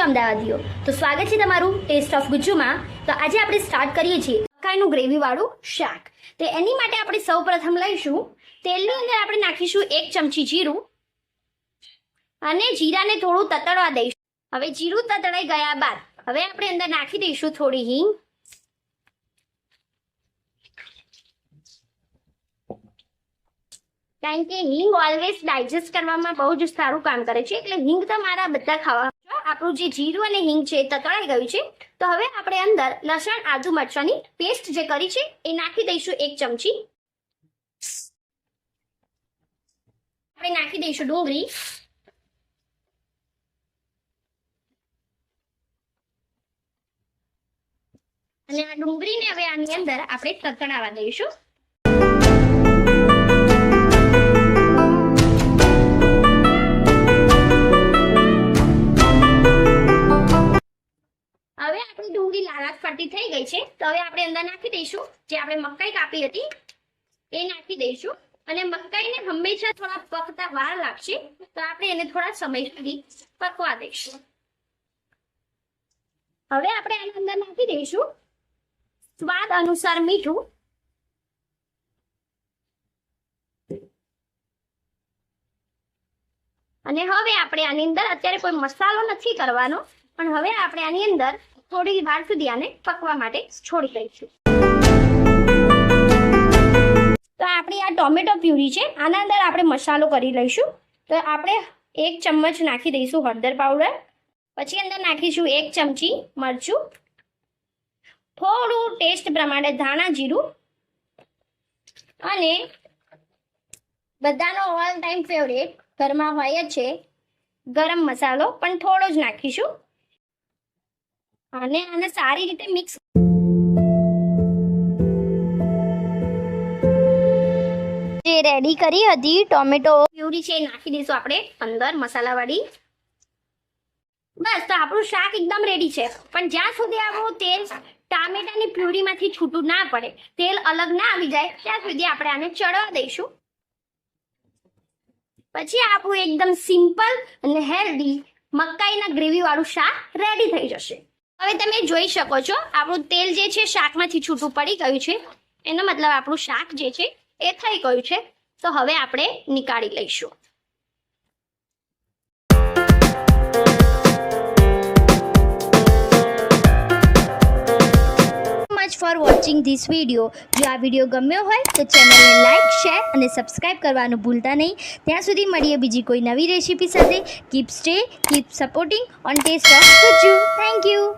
છો અમદાવાદીઓ? તો સ્વાગત છે તમારું ટેસ્ટ ઓફ ગુજ્જુમાં। તો આજે આપણે સ્ટાર્ટ કરીએ છીએ મકાઈનું ગ્રેવીવાળું શાક। તો એની માટે આપણે સૌપ્રથમ લઈશું તેલની અંદર આપણે નાખીશું 1 ચમચી જીરું અને જીરાને થોડું તતડવા દઈશું। હવે જીરું તતડાઈ ગયા બાદ હવે આપણે અંદર નાખી દઈશું થોડી હિંગ, કારણ કે હિંગ ઓલવેઝ ડાયજેસ્ટ કરવામાં બહુ જ સારું કામ કરે છે, એટલે હિંગ તમારા બધા ખાવા। આપણું જે જીરું અને હિંગ છે તતડાઈ ગયું છે, તો હવે આપણે અંદર લસણ આદુ મરચાંની પેસ્ટ જે કરી છે એ નાખી દઈશું 1 ચમચી। આપણે નાખી દઈશું ડુંગળી અને આ ડુંગળીને હવે આની અંદર આપણે તતડાવા દઈશું। હવે આપણી ડુંગળી લાલ ફરતી થઈ ગઈ છે, તો હવે આપણે અંદર નાખી દઈશું જે આપણે મકાઈ કાપી હતી એ નાખી દઈશું। અને મકાઈને હંમેશા થોડા પકતા વાર લાગશે, તો આપણે એને થોડા સમય સુધી પકવા દઈશું। હવે આપણે આની અંદર નાખી દઈશું સ્વાદ અનુસાર મીઠું અને હવે આપણે આની અંદર અત્યારે કોઈ મસાલો નથી કરવાનો, પણ હવે આપણે આની અંદર થોડી વાર સુધી આને પકવા માટે છોડી દઈશું। તો આપણી આ ટોમેટો પ્યુરી છે, આના અંદર આપણે મસાલો કરી લઈશું। તો આપણે 1 ચમચ નાખી દઈશું હળદર પાવડર, પછી અંદર નાખીશું 1 ચમચી મરચું, થોડું ટેસ્ટ પ્રમાણે ધાણા જીરું અને બધાનો ઓલ ટાઈમ ફેવરેટ ઘરમાં હોય જ છે ગરમ મસાલો, પણ થોડો જ નાખીશું અને આને સારી રીતે મિક્સ। જે રેડી કરી હતી ટોમેટો પ્યુરી છે એ નાખી દઈશું આપણે અંદર મસાલાવાળી। બસ, તો આપણું શાક એકદમ રેડી છે, પણ જ્યાં સુધી આપણું તેલ ટામેટાની પ્યુરીમાંથી છૂટું ના પડે, તેલ અલગ ના આવી જાય, ત્યાં સુધી આપણે આને ચડવા દઈશું। પછી આપણું એકદમ સિમ્પલ અને હેલ્ધી મકાઈના ગ્રેવી વાળું શાક રેડી થઈ જશે। હવે તમે જોઈ શકો છો આપણું તેલ જે છે શાકમાંથી છૂટું પડી ગયું છે, એનો મતલબ આપણું શાક જે છે એ થઈ ગયું છે। તો હવે આપણે નીકાળી લઈશું। For watching this video. જો આ વિડીયો ગમ્યો હોય તો ચેનલને લાઇક, શેર અને સબસ્ક્રાઇબ કરવાનું ભૂલતા નહીં। ત્યાં સુધી મળીએ બીજી કોઈ નવી રેસીપી સાથે। Keep stay, keep supporting on taste of Gujju. Thank you.